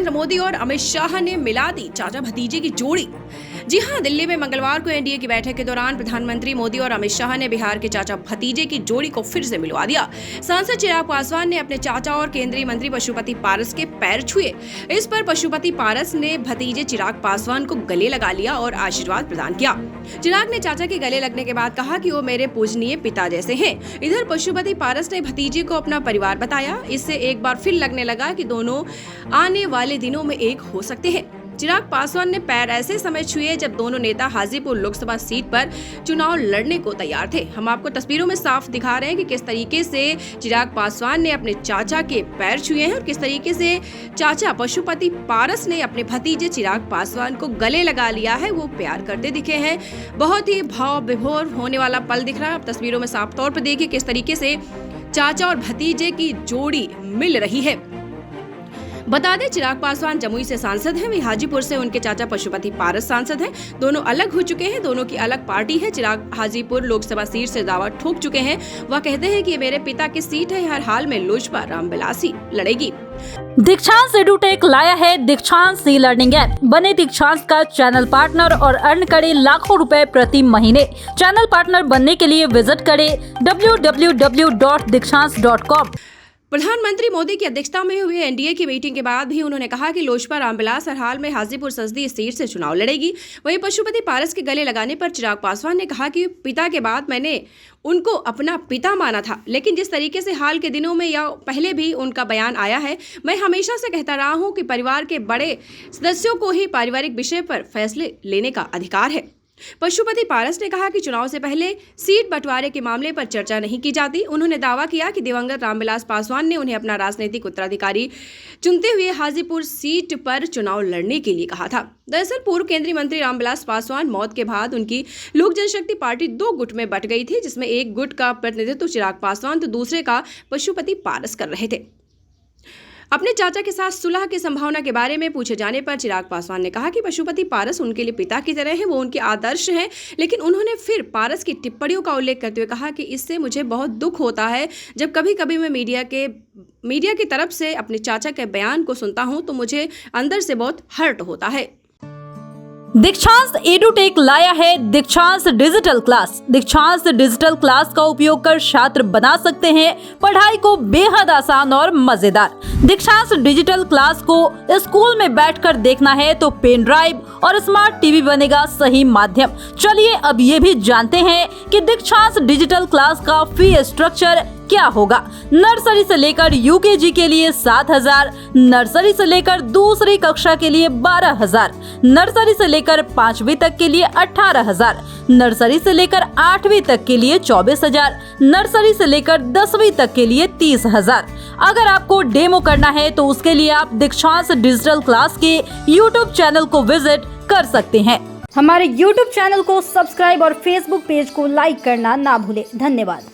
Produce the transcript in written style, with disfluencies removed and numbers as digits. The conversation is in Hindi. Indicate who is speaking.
Speaker 1: नरेंद्र मोदी और अमित शाह ने मिला दी चाचा भतीजे की जोड़ी। जी हां, दिल्ली में मंगलवार को एनडीए की बैठक के दौरान प्रधानमंत्री मोदी और अमित शाह ने बिहार के चाचा भतीजे की जोड़ी को फिर से मिलवा दिया। सांसद चिराग पासवान ने अपने चाचा और केंद्रीय मंत्री पशुपति पारस के पैर छुए। इस पर पशुपति पारस ने भतीजे चिराग पासवान को गले लगा लिया और आशीर्वाद प्रदान किया। चिराग ने चाचा के गले लगने के बाद कहा कि वो मेरे पूजनीय पिता जैसे हैं। इधर पशुपति पारस ने भतीजे को अपना परिवार बताया। इससे एक बार फिर लगने लगा कि दोनों आने वाले दिनों में एक हो सकते हैं। चिराग पासवान ने पैर ऐसे समय छुए जब दोनों नेता हाजीपुर लोकसभा सीट पर चुनाव लड़ने को तैयार थे। हम आपको तस्वीरों में साफ दिखा रहे हैं कि किस तरीके से चिराग पासवान ने अपने चाचा के पैर छुए हैं और किस तरीके से चाचा पशुपति पारस ने अपने भतीजे चिराग पासवान को गले लगा लिया है। वो प्यार करते दिखे हैं। बहुत ही भाव विभोर होने वाला पल दिख रहा है। आप तस्वीरों में साफ तौर पर देखिए किस तरीके से चाचा और भतीजे की जोड़ी मिल रही है। बता दें, चिराग पासवान जमुई से सांसद हैं। वे हाजीपुर से उनके चाचा पशुपति पारस सांसद हैं। दोनों अलग हो चुके हैं। दोनों की अलग पार्टी है। चिराग हाजीपुर लोकसभा सीट से दावा ठोक चुके हैं। वह कहते हैं कि ये मेरे पिता की सीट है। हर हाल में लोजपा रामविलास ही लड़ेगी।
Speaker 2: दीक्षांत एडुटेक लाया है दीक्षांत ई लर्निंग ऐप। बने दीक्षांत का चैनल पार्टनर और अर्न करे लाखों रुपए प्रति महीने। चैनल पार्टनर बनने के लिए विजिट करें www.dikshans.com।
Speaker 1: प्रधानमंत्री मोदी की अध्यक्षता में हुई एनडीए की मीटिंग के बाद भी उन्होंने कहा कि लोजपा रामविलास हर हाल में हाजीपुर संसदीय सीट से चुनाव लड़ेगी। वहीं पशुपति पारस के गले लगाने पर चिराग पासवान ने कहा कि पिता के बाद मैंने उनको अपना पिता माना था, लेकिन जिस तरीके से हाल के दिनों में या पहले भी उनका बयान आया है, मैं हमेशा से कहता रहा हूं कि परिवार के बड़े सदस्यों को ही पारिवारिक विषय पर फैसले लेने का अधिकार है। पशुपति पारस ने कहा कि चुनाव से पहले सीट बंटवारे के मामले पर चर्चा नहीं की जाती। उन्होंने दावा किया कि दिवंगत रामविलास पासवान ने उन्हें अपना राजनीतिक उत्तराधिकारी चुनते हुए हाजीपुर सीट पर चुनाव लड़ने के लिए कहा था। दरअसल पूर्व केंद्रीय मंत्री रामविलास पासवान मौत के बाद उनकी लोक जनशक्ति पार्टी 2 गुट में बंट गई थी, जिसमें एक गुट का प्रतिनिधित्व चिराग पासवान तो दूसरे का पशुपति पारस कर रहे थे। अपने चाचा के साथ सुलह की संभावना के बारे में पूछे जाने पर चिराग पासवान ने कहा कि पशुपति पारस उनके लिए पिता की तरह हैं। वो उनके आदर्श हैं। लेकिन उन्होंने फिर पारस की टिप्पणियों का उल्लेख करते हुए कहा कि इससे मुझे बहुत दुख होता है। जब कभी कभी मैं मीडिया की तरफ से अपने चाचा के बयान को सुनता हूं तो मुझे अंदर से बहुत हर्ट होता है।
Speaker 2: दीक्षांत एडुटेक लाया है दीक्षांत डिजिटल क्लास। दीक्षांत डिजिटल क्लास का उपयोग कर छात्र बना सकते हैं पढ़ाई को बेहद आसान और मजेदार। दीक्षांत डिजिटल क्लास को स्कूल में बैठकर देखना है तो पेन ड्राइव और स्मार्ट टीवी बनेगा सही माध्यम। चलिए अब ये भी जानते हैं कि दीक्षांत डिजिटल क्लास का फी स्ट्रक्चर क्या होगा। नर्सरी से लेकर यूकेजी के लिए 7,000, नर्सरी से लेकर दूसरी कक्षा के लिए 12,000, नर्सरी से लेकर 5वीं तक के लिए 18,000, नर्सरी से लेकर 8वीं तक के लिए 24,000, नर्सरी से लेकर 10वीं तक के लिए 30,000। अगर आपको डेमो करना है तो उसके लिए आप दीक्षांत डिजिटल क्लास के यूट्यूब चैनल को विजिट कर सकते हैं। हमारे यूट्यूब चैनल को सब्सक्राइब और फेसबुक पेज को लाइक करना ना भूले। धन्यवाद।